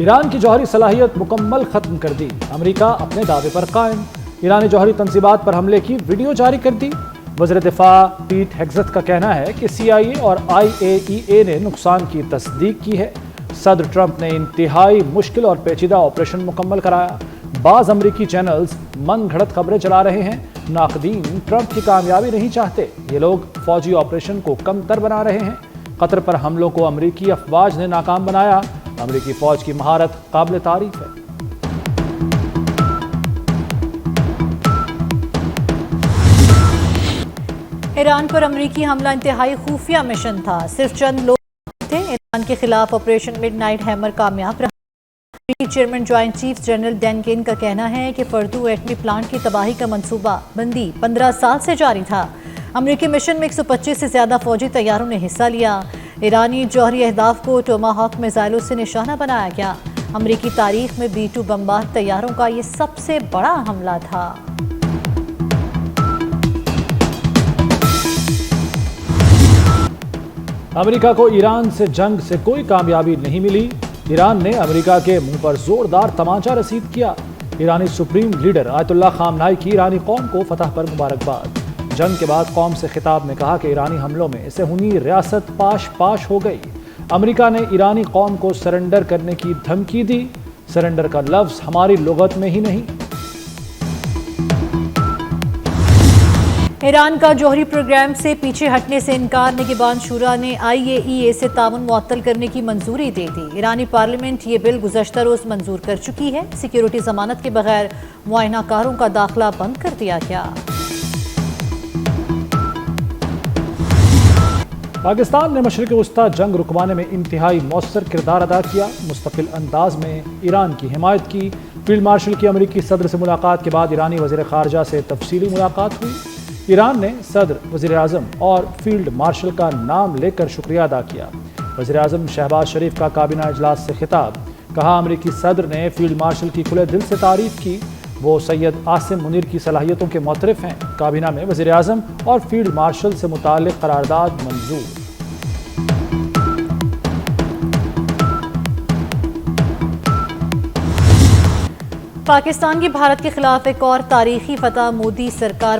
ایران کی جوہری صلاحیت مکمل ختم کر دی، امریکہ اپنے دعوے پر قائم۔ ایرانی جوہری تنصیبات پر حملے کی ویڈیو جاری کر دی۔ وزیر دفاع پیٹ ہیگزت کا کہنا ہے کہ CIA اور IAEA نے نقصان کی تصدیق کی ہے۔ صدر ٹرمپ نے انتہائی مشکل اور پیچیدہ آپریشن مکمل کرایا۔ بعض امریکی چینلز من گھڑت خبریں چلا رہے ہیں۔ ناقدین ٹرمپ کی کامیابی نہیں چاہتے، یہ لوگ فوجی آپریشن کو کم تر بنا رہے ہیں۔ قطر پر حملوں کو امریکی افواج نے ناکام بنایا۔ امریکی فوج کی مہارت قابل تعریف ہے۔ ایران پر امریکی حملہ انتہائی خفیہ مشن تھا، صرف چند لوگ تھے۔ ایران کے خلاف آپریشن مڈ نائٹ ہیمر کامیاب رہا۔ امریکی chairman joint chief general Dan Caine کا کہنا ہے کہ فردو ایٹمی پلانٹ کی تباہی کا منصوبہ بندی 15 سال سے جاری تھا۔ امریکی مشن میں 125 سے زیادہ فوجی طیاروں نے حصہ لیا۔ ایرانی جوہری اہداف کو ٹوماہاک میزائلوں سے نشانہ بنایا گیا۔ امریکی تاریخ میں B-2 بمبار طیاروں کا یہ سب سے بڑا حملہ تھا۔ امریکہ کو ایران سے جنگ سے کوئی کامیابی نہیں ملی۔ ایران نے امریکہ کے منہ پر زوردار تمانچہ رسید کیا۔ ایرانی سپریم لیڈر آیت اللہ خامنائی کی ایرانی قوم کو فتح پر مبارکباد۔ جنگ کے بعد قوم سے خطاب میں کہا کہ ایرانی حملوں میں صہیونی ریاست پاش ہو گئی۔ امریکہ نے ایرانی قوم کو سرنڈر کرنے کی دھمکی دی۔ سرنڈر کا لفظ ہماری لغت میں ہی نہیں۔ ایران کا جوہری پروگرام سے پیچھے ہٹنے سے انکار نگہبان شورا نے IAEA سے تعاون معطل کرنے کی منظوری دے دی۔ ایرانی پارلیمنٹ یہ بل گزشتہ روز منظور کر چکی ہے۔ سیکیورٹی ضمانت کے بغیر معائنہ کاروں کا داخلہ بند کر دیا گیا۔ پاکستان نے مشرق وسطی جنگ رکوانے میں انتہائی مؤثر کردار ادا کیا، مستقل انداز میں ایران کی حمایت کی۔ فیلڈ مارشل کی امریکی صدر سے ملاقات کے بعد ایرانی وزیر خارجہ سے تفصیلی ملاقات ہوئی۔ ایران نے صدر، وزیر اعظم اور فیلڈ مارشل کا نام لے کر شکریہ ادا کیا۔ وزیر اعظم شہباز شریف کا کابینہ اجلاس سے خطاب، کہا امریکی صدر نے فیلڈ مارشل کی کھلے دل سے تعریف کی، وہ سید عاصم منیر کی صلاحیتوں کے معترف ہیں۔ کابینہ میں وزیر اعظم اور فیلڈ مارشل سے متعلق قرارداد منظور۔ پاکستان کی بھارت کے خلاف ایک اور تاریخی فتح، مودی سرکار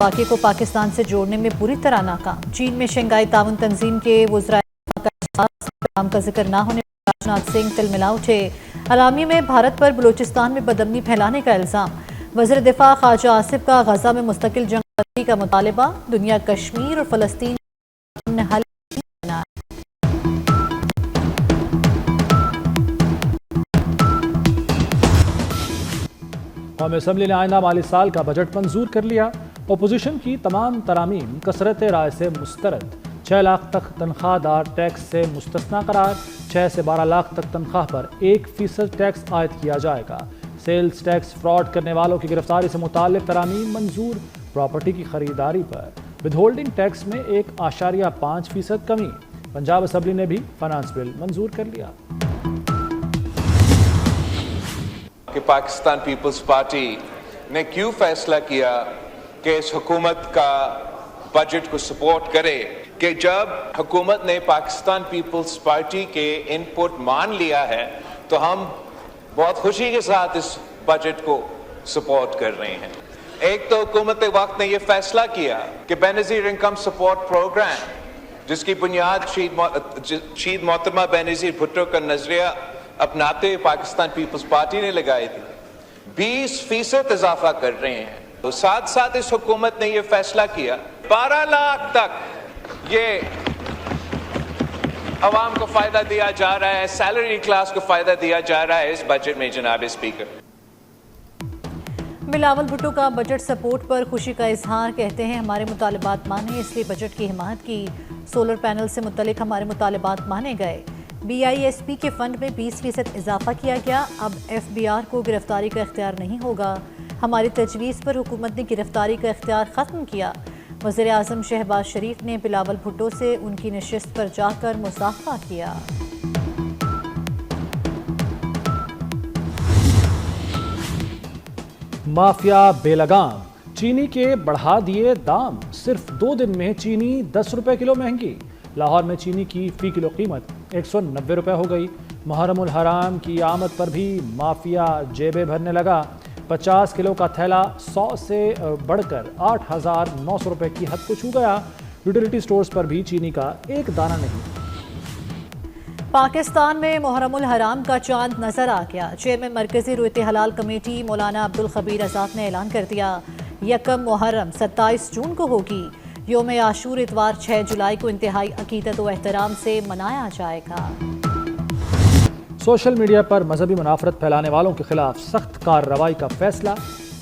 واقعے کو پاکستان سے جوڑنے میں پوری طرح ناکام۔ چین میں شنگھائی تعاون تنظیم کے وزرائے کام کا ذکر نہ ہونے پر راجناتھ سنگھ تلملا اٹھے۔ اعلامیے میں بھارت پر بلوچستان میں بدامنی پھیلانے کا الزام۔ وزیر دفاع خواجہ آصف کا غزہ میں مستقل جنگ بندی کا مطالبہ، دنیا کشمیر اور فلسطین حل کرنا۔ قومی اسمبلی نے آئندہ مالی سال کا بجٹ منظور کر لیا۔ اپوزیشن کی تمام ترامیم کثرت رائے سے مسترد۔ 6 لاکھ تک تنخواہ دار ٹیکس سے مستثنیٰ قرار۔ 6 سے 12 لاکھ تک تنخواہ پر 1% ٹیکس عائد کیا جائے گا۔ سیلز ٹیکس فراڈ کرنے والوں کی گرفتاری سے متعلق ترامیم منظور۔ پراپرٹی کی خریداری پر ود ہولڈنگ ٹیکس میں 1.5% کمی۔ پنجاب اسمبلی نے بھی فائنانس بل منظور کر لیا۔ کہ پاکستان پیپلز پارٹی نے کیوں فیصلہ کیا کہ اس حکومت کا بجٹ کو سپورٹ کرے، کہ جب حکومت نے پاکستان پیپلز پارٹی کے ان پٹ مان لیا ہے تو ہم بہت خوشی کے ساتھ اس بجٹ کو سپورٹ کر رہے ہیں۔ ایک تو حکومت وقت نے یہ فیصلہ کیا کہ بے نظیر انکم سپورٹ پروگرام، جس کی بنیاد شہید محترمہ بے نظیر بھٹو کا نظریہ اپناتے ہوئے پاکستان پیپلز پارٹی نے لگائی تھی، 20% اضافہ کر رہے ہیں۔ تو ساتھ ساتھ اس حکومت نے یہ فیصلہ کیا 12 لاکھ تک یہ عوام کو فائدہ دیا جا رہا ہے، سیلری کلاس کو فائدہ دیا جا رہا ہے اس بجٹ میں۔ جناب اسپیکر، بلاول بھٹو کا بجٹ سپورٹ پر خوشی کا اظہار، کہتے ہیں ہمارے مطالبات مانے اس لیے بجٹ کی حمایت کی۔ سولر پینل سے متعلق ہمارے مطالبات مانے گئے۔ BISP کے فنڈ میں 20% اضافہ کیا گیا۔ اب FBR کو گرفتاری کا اختیار نہیں ہوگا۔ ہماری تجویز پر حکومت نے گرفتاری کا اختیار ختم کیا۔ وزیر اعظم شہباز شریف نے بلاول بھٹو سے ان کی نشست پر جا کر مصافحہ کیا۔ مافیا بے لگام، چینی کے بڑھا دیے دام، صرف 2 دن میں چینی 10 روپے کلو مہنگی۔ لاہور میں چینی کی فی کلو قیمت 190 روپے ہو گئی۔ محرم الحرام کی آمد پر بھی مافیا جیبیں بھرنے لگا۔ 50 کلو کا تھیلا 100 سے بڑھ کر 8,900 روپے کی حد کو چھو گیا۔ یوٹیلیٹی سٹورز پر بھی چینی کا ایک دانہ نہیں۔ پاکستان میں محرم الحرام کا چاند نظر آ گیا۔ چیئرمین مرکزی رویت حلال کمیٹی مولانا عبدالخبیر آزاد نے اعلان کر دیا، یکم محرم 27 جون کو ہوگی۔ یوم عاشور اتوار 6 جولائی کو انتہائی عقیدت و احترام سے منایا جائے گا۔ سوشل میڈیا پر مذہبی منافرت پھیلانے والوں کے خلاف سخت کارروائی کا فیصلہ۔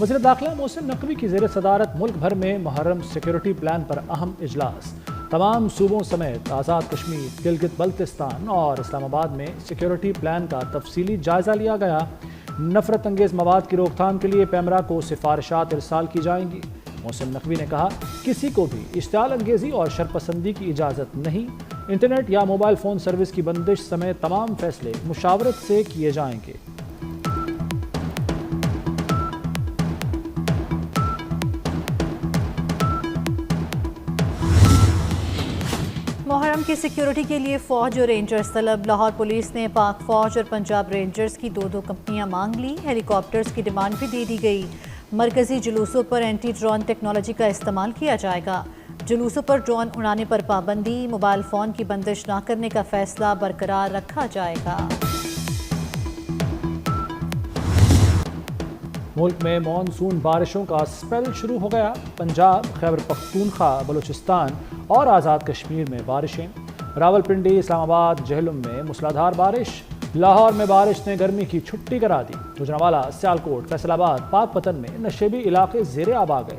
وزیر داخلہ محسن نقوی کی زیر صدارت ملک بھر میں محرم سیکیورٹی پلان پر اہم اجلاس۔ تمام صوبوں سمیت آزاد کشمیر، گلگت بلتستان اور اسلام آباد میں سیکیورٹی پلان کا تفصیلی جائزہ لیا گیا۔ نفرت انگیز مواد کی روک تھام کے لیے پیمرا کو سفارشات ارسال کی جائیں گی۔ محسن نقوی نے کہا، کسی کو بھی اشتعال انگیزی اور شرپسندی کی اجازت نہیں۔ انٹرنیٹ یا موبائل فون سروس کی بندش سمیت تمام فیصلے مشاورت سے کیے جائیں گے۔ محرم کی سیکیورٹی کے لیے فوج اور رینجرز طلب۔ لاہور پولیس نے پاک فوج اور پنجاب رینجرز کی 2 کمپنیاں مانگ لی۔ ہیلی کاپٹرز کی ڈیمانڈ بھی دے دی گئی۔ مرکزی جلوسوں پر اینٹی ڈرون ٹیکنالوجی کا استعمال کیا جائے گا۔ جلوسوں پر ڈرون اڑانے پر پابندی، موبائل فون کی بندش نہ کرنے کا فیصلہ برقرار رکھا جائے گا۔ ملک میں مانسون بارشوں کا سپیل شروع ہو گیا۔ پنجاب، خیبر پختونخوا، بلوچستان اور آزاد کشمیر میں بارشیں۔ راولپنڈی، اسلام آباد، جہلم میں موسلادھار بارش۔ لاہور میں بارش نے گرمی کی چھٹی کرا دی۔ گوجرانوالہ، سیالکوٹ، فیصل آباد، پاک پتن میں نشیبی علاقے زیر آب آ گئے۔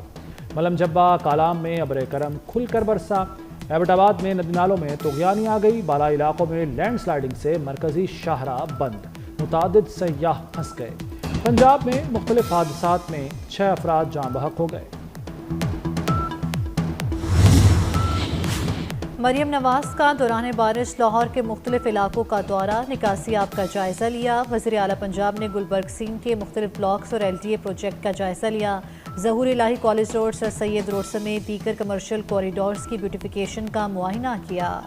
ملم جبہ، کالام میں ابر کرم کھل کر برسا۔ ایبٹ آباد میں ندی نالوں میں طغیانی آ گئی۔ بالائی علاقوں میں لینڈ سلائیڈنگ سے مرکزی شاہراہ بند، متعدد سیاح پھنس گئے۔ پنجاب میں مختلف حادثات میں 6 افراد جاں بحق ہو گئے۔ مریم نواز کا دوران بارش لاہور کے مختلف علاقوں کا دورہ، نکاسیاب کا جائزہ لیا۔ وزیر اعلیٰ پنجاب نے گلبرگ سین کے مختلف بلاکس اور LTA پروجیکٹ کا جائزہ لیا۔ ظہور الہی کالج روڈ، سر سید روڈ سمیت دیگر کمرشل کوریڈورز کی بیوٹیفیکیشن کا معائنہ کیا۔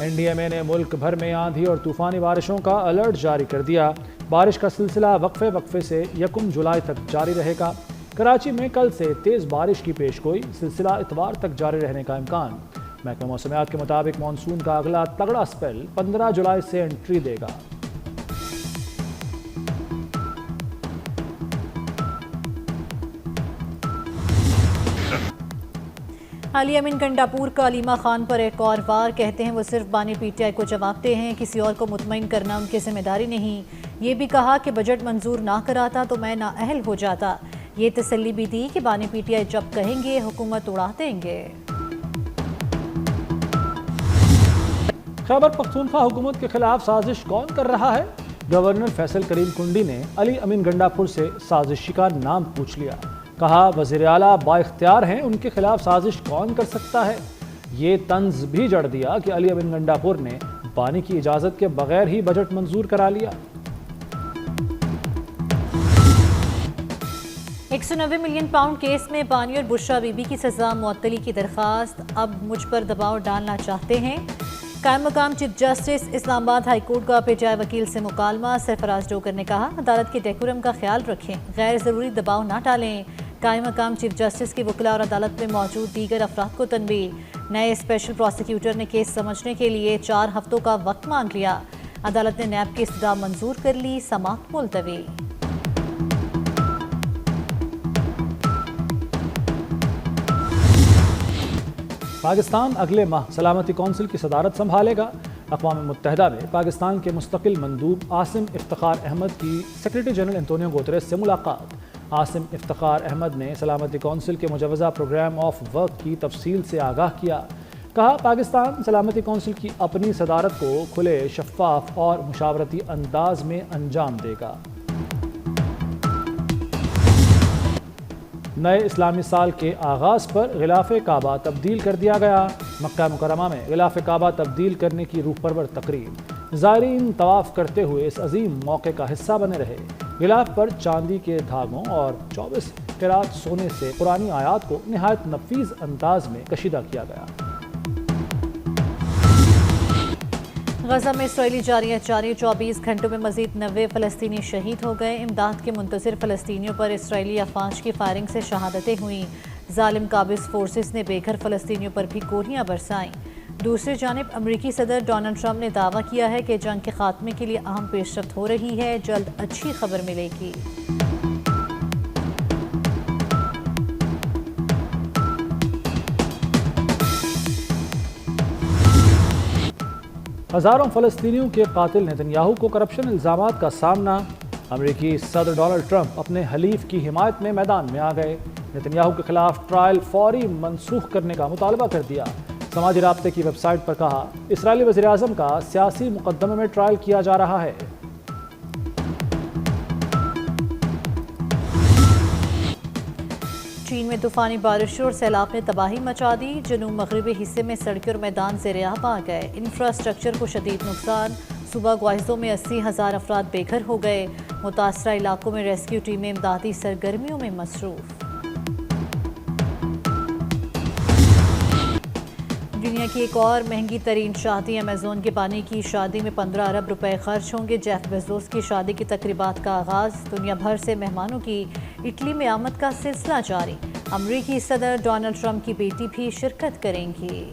NDMA نے ملک بھر میں آندھی اور طوفانی بارشوں کا الرٹ جاری کر دیا۔ بارش کا سلسلہ وقفے سے 1 جولائی تک جاری رہے گا۔ کراچی میں کل سے تیز بارش کی پیش گوئی، سلسلہ اتوار تک جاری رہنے کا امکان۔ محکمہ موسمیات کے مطابق مانسون کا اگلا تگڑا سپیل 15 جولائی سے انٹری دے گا۔ علی امین گنڈاپور کا علیمہ خان پر ایک اور وار، کہتے ہیں وہ صرف بانی PTI کو جواب دہ ہیں، کسی اور کو مطمئن کرنا ان کی ذمہ داری نہیں۔ یہ بھی کہا کہ بجٹ منظور نہ کراتا تو میں نااہل ہو جاتا۔ یہ تسلی بھی دی کہ بانی PTI جب کہیں گے حکومت اڑا دیں گے۔ خیبر پختونخوا حکومت کے خلاف سازش کون کر رہا ہے؟ گورنر فیصل کریم کنڈی نے علی امین گنڈاپور سے سازشی کا نام پوچھ لیا۔ کہا، وزیر اعلیٰ با اختیار ہیں، ان کے خلاف سازش کون کر سکتا ہے؟ یہ طنز بھی جڑ دیا کہ علی امین گنڈاپور نے بانی کی اجازت کے بغیر ہی بجٹ منظور کرا لیا۔ 190 ملین پاؤنڈ کیس میں بانی اور بشرا بی بی کی سزا معطلی کی درخواست، اب مجھ پر دباؤ ڈالنا چاہتے ہیں۔ قائم مقام چیف جسٹس اسلام آباد ہائی کورٹ کا PTI وکیل سے مکالمہ، سرفراز ڈوگر نے کہا، عدالت کے ڈیکورم کا خیال رکھیں، غیر ضروری دباؤ نہ ڈالیں۔ قائم مقام چیف جسٹس کی وکلاء اور عدالت میں موجود دیگر افراد کو تنبیہ، نئے اسپیشل پروسیکیوٹر نے کیس سمجھنے کے لیے 4 ہفتوں کا وقت مانگ لیا۔ عدالت نے نیب کی استدعا منظور کر لی، سماعت ملتوی۔ پاکستان اگلے ماہ سلامتی کونسل کی صدارت سنبھالے گا۔ اقوام متحدہ میں پاکستان کے مستقل مندوب عاصم افتخار احمد کی سیکریٹری جنرل انتونیو گوتریس سے ملاقات۔ عاصم افتخار احمد نے سلامتی کونسل کے مجوزہ پروگرام آف ورک کی تفصیل سے آگاہ کیا۔ کہا، پاکستان سلامتی کونسل کی اپنی صدارت کو کھلے، شفاف اور مشاورتی انداز میں انجام دے گا۔ نئے اسلامی سال کے آغاز پر غلاف کعبہ تبدیل کر دیا گیا۔ مکہ مکرمہ میں غلاف کعبہ تبدیل کرنے کی روح پرور تقریب، زائرین طواف کرتے ہوئے اس عظیم موقع کا حصہ بنے رہے۔ غلاف پر چاندی کے دھاگوں اور 24 قرات سونے سے قرآنی آیات کو نہایت نفیس انداز میں کشیدہ کیا گیا۔ غزہ میں اسرائیلی جارحیت جاری 24 گھنٹوں میں مزید 90 فلسطینی شہید ہو گئے۔ امداد کے منتظر فلسطینیوں پر اسرائیلی افواج کی فائرنگ سے شہادتیں ہوئیں۔ ظالم قابض فورسز نے بے گھر فلسطینیوں پر بھی گولیاں برسائیں۔ دوسری جانب امریکی صدر ڈونلڈ ٹرمپ نے دعویٰ کیا ہے کہ جنگ کے خاتمے کے لیے اہم پیش رفت ہو رہی ہے، جلد اچھی خبر ملے گی۔ ہزاروں فلسطینیوں کے قاتل نتن یاہو کو کرپشن الزامات کا سامنا۔ امریکی صدر ڈونلڈ ٹرمپ اپنے حلیف کی حمایت میں میدان میں آ گئے۔ نتن یاہو کے خلاف ٹرائل فوری منسوخ کرنے کا مطالبہ کر دیا۔ سماجی رابطے کی ویب سائٹ پر کہا، اسرائیلی وزیر اعظم کا سیاسی مقدمے میں ٹرائل کیا جا رہا ہے۔ چین میں طوفانی بارشوں اور سیلاب نے تباہی مچا دی۔ جنوب مغربی حصے میں سڑکیں اور میدان زیر آب آ گئے۔ انفراسٹرکچر کو شدید نقصان۔ صوبہ گوائزو میں 80,000 افراد بے گھر ہو گئے۔ متاثرہ علاقوں میں ریسکیو ٹیمیں امدادی سرگرمیوں میں مصروف۔ دنیا کی ایک اور مہنگی ترین شادی، امیزون کے بانی کی شادی میں 15 ارب روپے خرچ ہوں گے۔ جیف بیزوس کی شادی کی تقریبات کا آغاز۔ دنیا بھر سے مہمانوں کی اٹلی میں آمد کا سلسلہ جاری۔ امریکی صدر ڈونلڈ ٹرمپ کی بیٹی بھی شرکت کریں گی۔